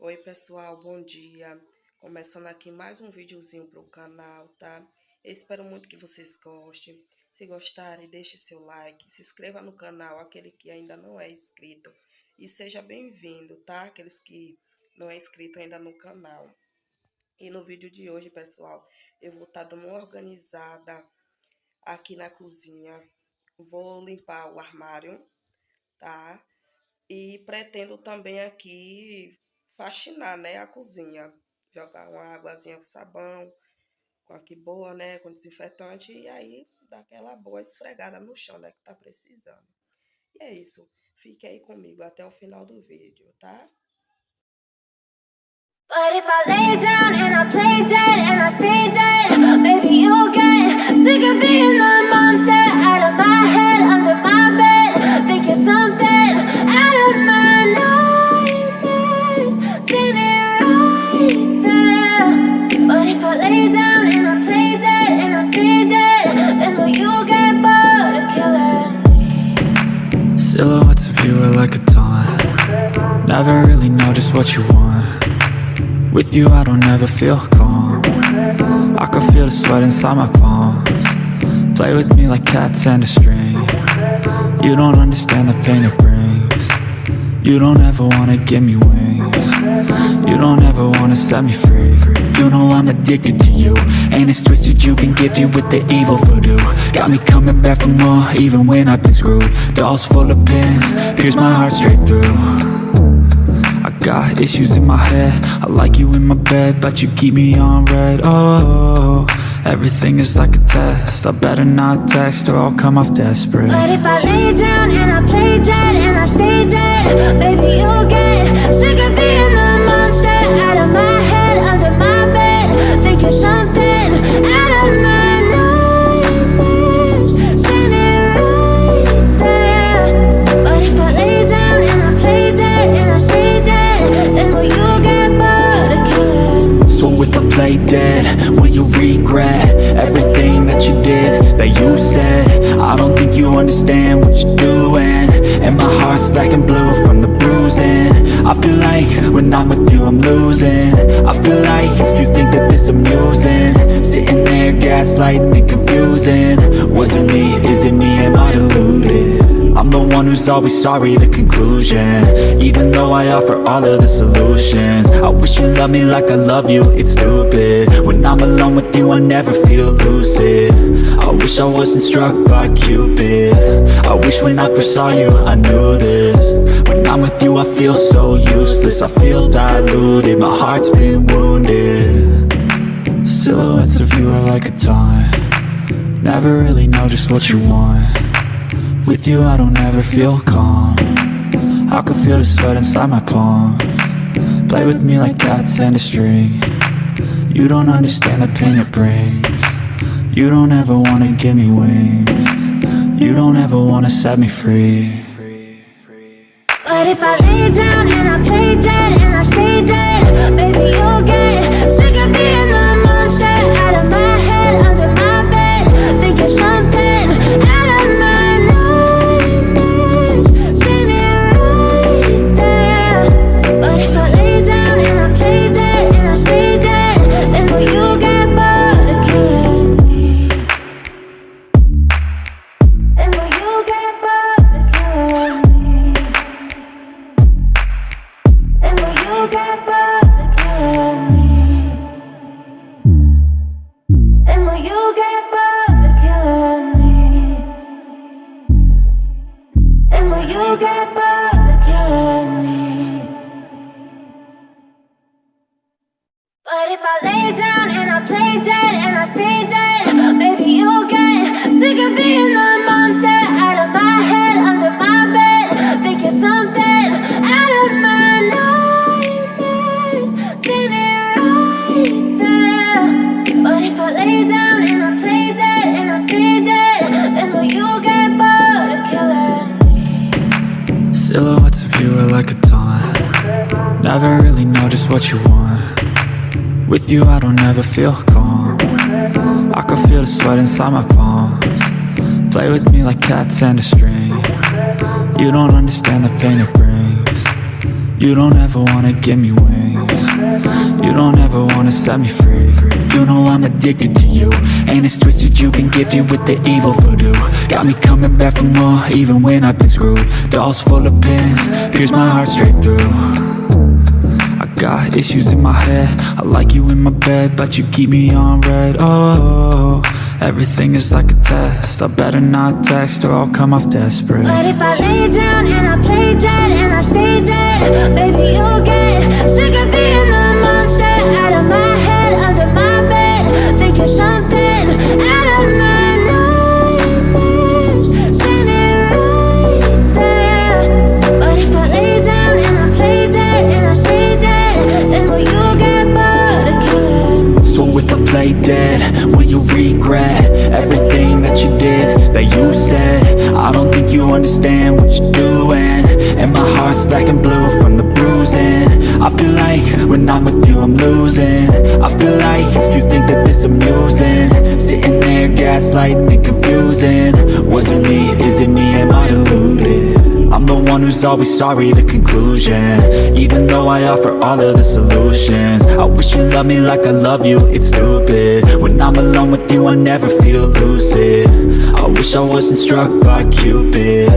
Oi pessoal, bom dia. Começando aqui mais um videozinho para o canal, tá? Eu espero muito que vocês gostem. Se gostarem, deixe seu like, se inscreva no canal, aquele que ainda não é inscrito. E seja bem-vindo, tá? Aqueles que não é inscrito ainda no canal. E no vídeo de hoje, pessoal, eu vou estar dando uma organizada aqui na cozinha. Vou limpar o armário, tá? E pretendo também aqui faxinar, né, a cozinha. Jogar uma águazinha com sabão, com aqui boa, né, com desinfetante. E aí, dar aquela boa esfregada no chão, né, que tá precisando. E é isso. Fique aí comigo até o final do vídeo, tá? But if I lay down and I play dead and I stay dead, maybe you'll get sick of being the monster out of my head, under my bed, thinking something out of my nightmares, standing right there. But if I lay down and I play dead and I stay dead, then will you get bored of killing me? Silhouettes of you are like a taunt. Never really know just what you want. With you I don't ever feel calm. I can feel the sweat inside my palms. Play with me like cats and a string. You don't understand the pain it brings. You don't ever wanna give me wings. You don't ever wanna set me free. You know I'm addicted to you, and it's twisted, you've been gifted with the evil voodoo. Got me coming back for more, even when I've been screwed. Dolls full of pins, pierce my heart straight through. Got issues in my head, I like you in my bed, but you keep me on red. Oh, everything is like a test. I better not text or I'll come off desperate. But if I lay down and I play dead and I stay dead, maybe you'll get sick of being the monster out of my head, under my bed, thinking something out of my nightmares, standing right there. But if I lay down and I play dead and I stay dead, then will you get bored of killing me? So if I play dead, will you regret everything that you did, that you said? I don't think you understand what you're doing, and my heart's black and blue from the bruising. I feel like when I'm with you I'm losing. I feel like you think that this amusing, sitting there gaslighting and confusing. Was it me? Is it me? Am I deluded? I'm the one who's always sorry, the conclusion, even though I offer all of the solutions. I wish you loved me like I love you, it's stupid. When I'm alone with you I never feel lucid. I wish I wasn't struck by Cupid. I wish when I first saw you I knew this. When I'm with you I feel so useless, I feel diluted, my heart's been wounded. Silhouettes of you are like a taunt. Never really know just what you want. With you I don't ever feel calm. I can feel the sweat inside my palms. Play with me like cats and a string. You don't understand the pain it brings. You don't ever wanna give me wings. You don't ever wanna set me free. But if I lay down and I play dead and I stay dead, maybe you'll get sick of being the monster out of my head, under my bed, thinking something out of my nightmares, standing right there. But if I lay down and I play dead and I stay dead, then will you get bored of killing me? Then will you get bored of killing me? Then will you get bored of killing me? Then will you get bored of killing me? Then will you get bored of killing me? But if I lay down and I play dead and I stay dead, maybe you'll get sick of being the monster out of my head, under my bed, thinking something out of my nightmares, standing right there. But if I lay down and I play dead and I stay dead, then will you get bored of killing me? Silhouettes of you are like a taunt. Never really know just what you want. With you I don't ever feel calm. I can feel the sweat inside my palms. Play with me like cats and a string. You don't understand the pain it brings. You don't ever wanna give me wings. You don't ever wanna set me free. You know I'm addicted to you, and it's twisted, you've been gifted with the evil voodoo. Got me coming back for more, even when I've been screwed. Dolls full of pins, pierce my heart straight through. I got issues in my head, I like you in my bed, but you keep me on red. Oh, everything is like a test, I better not text or I'll come off desperate. But if I lay down and I play dead and I stay dead, baby, you'll get sick of being the monster out of my head, under my bed, thinking something out of my nightmares, standing right there. But if I lay down and I play dead and I stay dead, then will you get bored of killing me? So if I play dead, will you regret everything that you did, that you said? I don't think you understand what you're doing, and my heart's black and blue from the bruising. I feel like when I'm with you I'm losing. I feel like you think that this amusing, sitting there gaslighting and confusing. Was it me? Is it me? Am I deluded? I'm the one who's always sorry, the conclusion, even though I offer all of the solutions. I wish you loved me like I love you, it's stupid. When I'm alone with you I never feel lucid. I wish I wasn't struck by Cupid.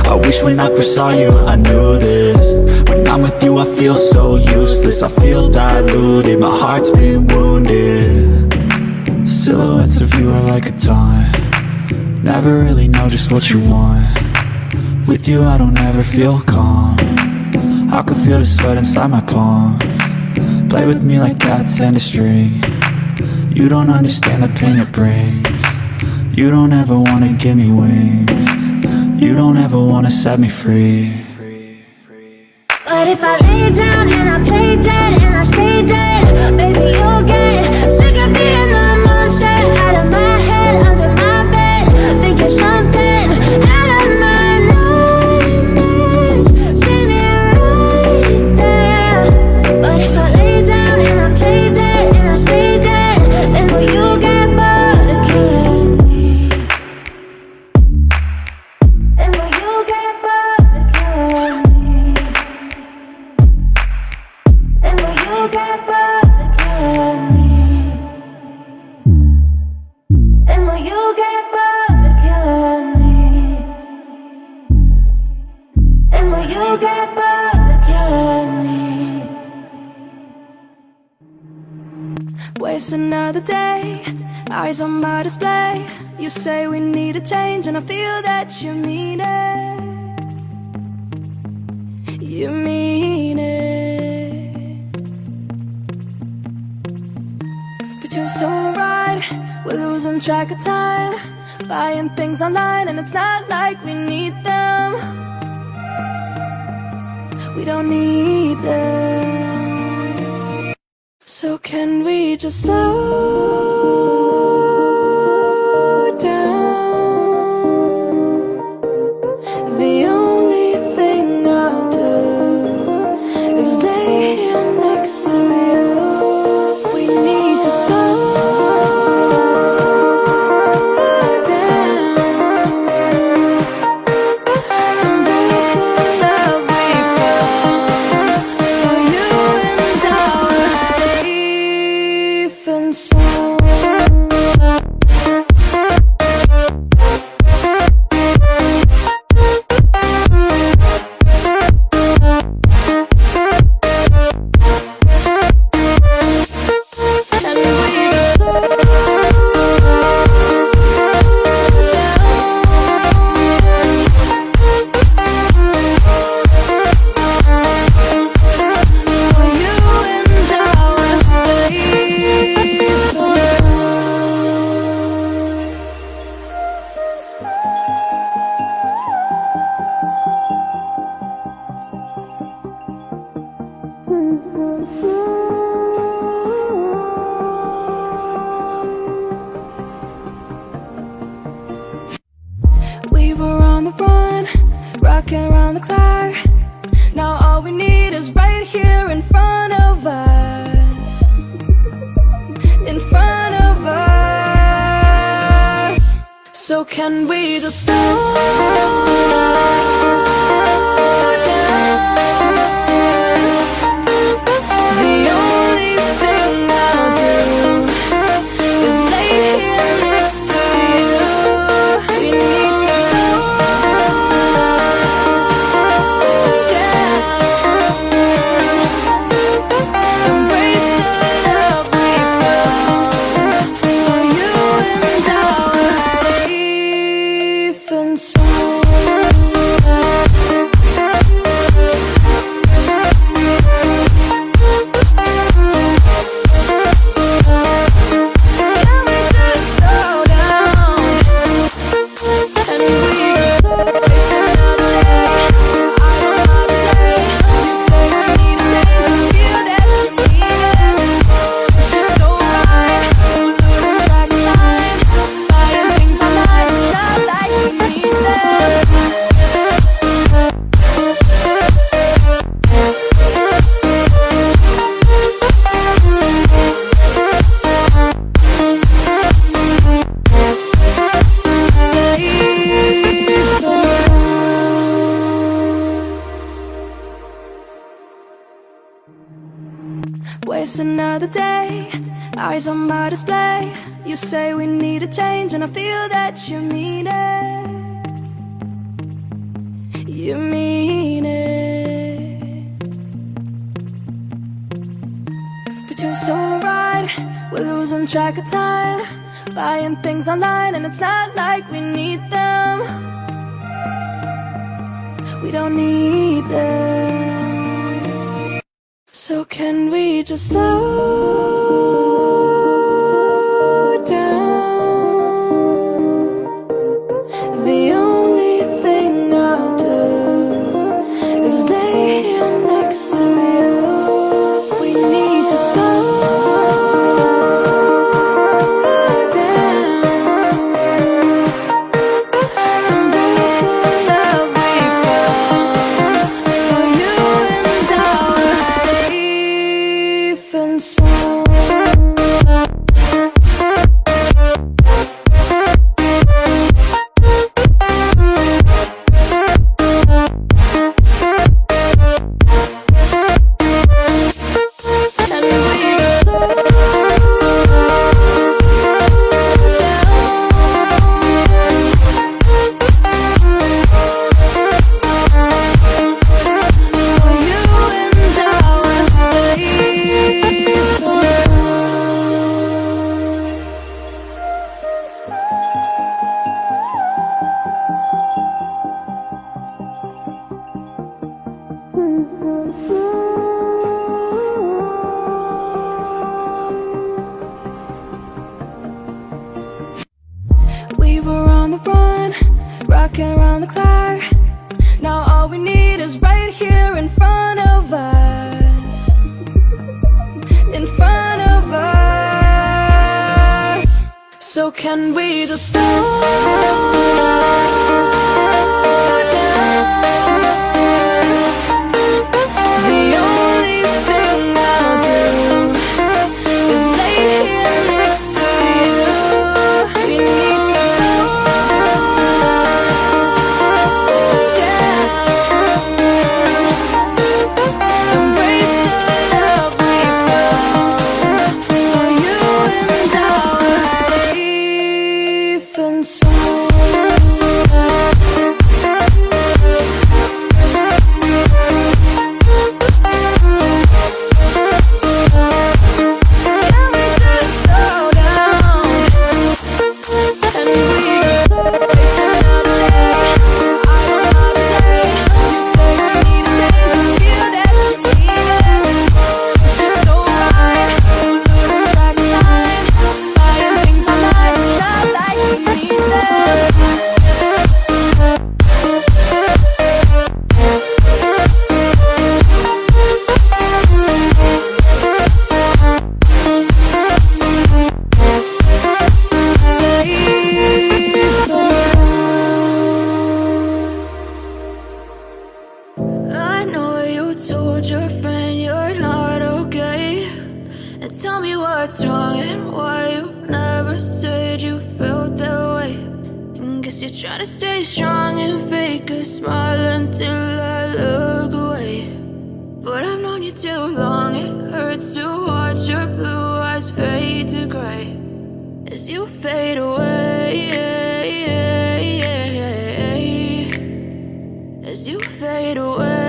I wish when I first saw you I knew this. When I'm with you I feel so useless, I feel diluted, my heart's been wounded. Silhouettes of you are like a taunt, never really know just what you want. With you I don't ever feel calm, I can feel the sweat inside my palm. Play with me like cats and a string. You don't understand the pain it brings. You don't ever wanna give me wings. You don't ever wanna set me free. But if I lay down and I play dead and I stay dead, baby, you'll get sick of being the monster out of my head, under my bed, thinking something out of my nightmares, standing right there. But if I lay down and I play dead and I stay dead, then will you get bored of killing me? Then will you get bored of killing me? Then will you get bored of killing me? Then will you get bored of killing me? Then will you get bored of killing me? Waste another day, eyes on my display. You say we need a change and I feel that you mean it. You mean it. But you're so right, we're losing track of time, buying things online and it's not like we need them. We don't need them. So can we just slow down? The only thing I'll do is lay here next to you. We need to slow down. Embrace the love we found. For you and I were safe and sound. And we just slow down. For you and I were safe and we were on the run, rocking around the clock. Now all we need is right here in front of us. In front of us. So can we just slow down? Waste another day, eyes on my display. You say we need a change and I feel that you mean it. You mean it. But you're so right, we're losing track of time, buying things online and it's not like we need them. We don't need them. So can we just slow down? The only thing I'll do is lay here next to you. We need to slow down. Embrace the love we found. For you and I were safe and sound. And we just slow down. For you and I were safe and we were on the run, rocking around the clock. Now all we need is right here in front of us. In front of us. So can we just slow down? The only thing I'll do is lay here next to you. We need to slow down. Embrace the love we found. For you and I were safe and sound. Can we just slow down? And we just slow waste another day. I don't know the day. You say we need a change and feel that you mean it. But you're so right, we're losing track of time, buying things online, it's not like we need them. I know you told your friend you're not okay, and tell me what's wrong and why you never said you felt that way. And guess you're trying to stay strong and fake a smile until I look away. But I've known you too long, it hurts to watch your blue eyes fade to gray as you fade away. As you fade away.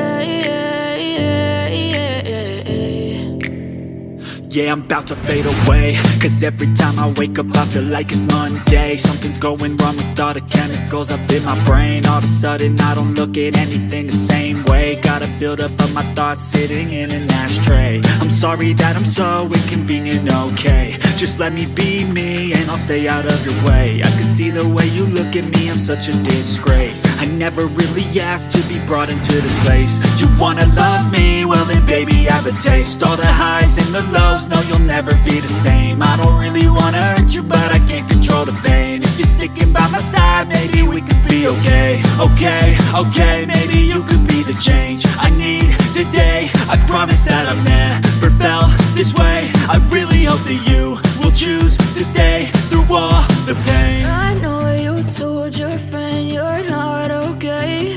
Yeah, I'm about to fade away, cause every time I wake up I feel like it's Monday. Something's going wrong with all the chemicals up in my brain. All of a sudden I don't look at anything the same way. Gotta build up of my thoughts sitting in an ashtray. I'm sorry that I'm so inconvenient, okay. Just let me be me and I'll stay out of your way. I can see the way you look at me, I'm such a disgrace. I never really asked to be brought into this place. You wanna love me? Well then baby have a taste. All the highs and the lows, no you'll never be the same. I don't really wanna hurt you but I can't control the pain. If you're sticking by my side, maybe we could be okay. Okay, maybe you could be the change I need today. I promise that I've never felt this way. I really hope that you will choose to stay through all the pain. I know you told your friend you're not okay,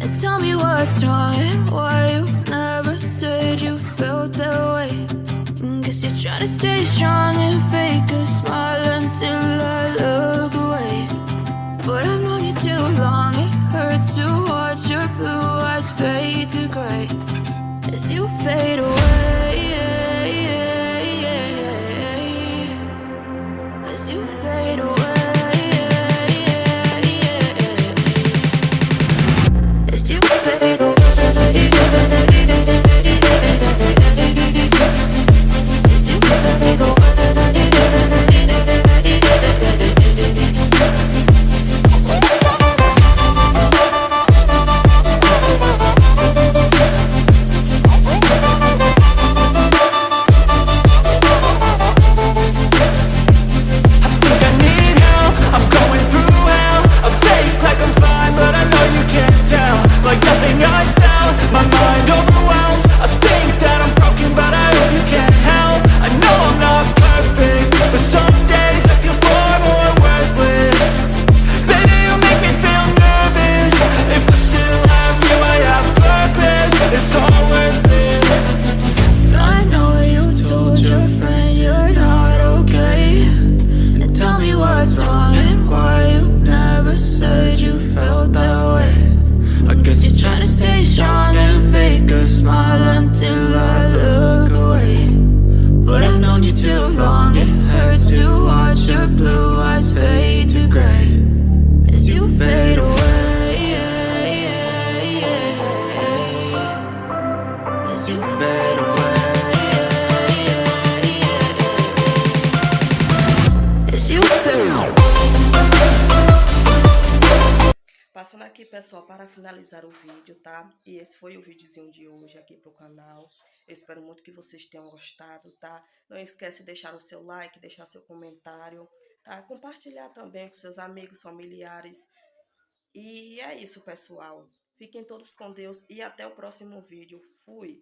and tell me what's wrong and why you never said you felt felt that way. And guess you're trying to stay strong and fake a smile until I look away. But I've known you too long, it hurts to watch your blue eyes fade to gray as you fade away. As you fade away. As you fade away. Passando aqui, pessoal, para finalizar o vídeo, tá? E esse foi o videozinho de hoje aqui pro canal. Eu espero muito que vocês tenham gostado, tá? Não esquece de deixar o seu like, deixar seu comentário, tá? Compartilhar também com seus amigos, familiares. E é isso, pessoal. Fiquem todos com Deus e até o próximo vídeo. Fui!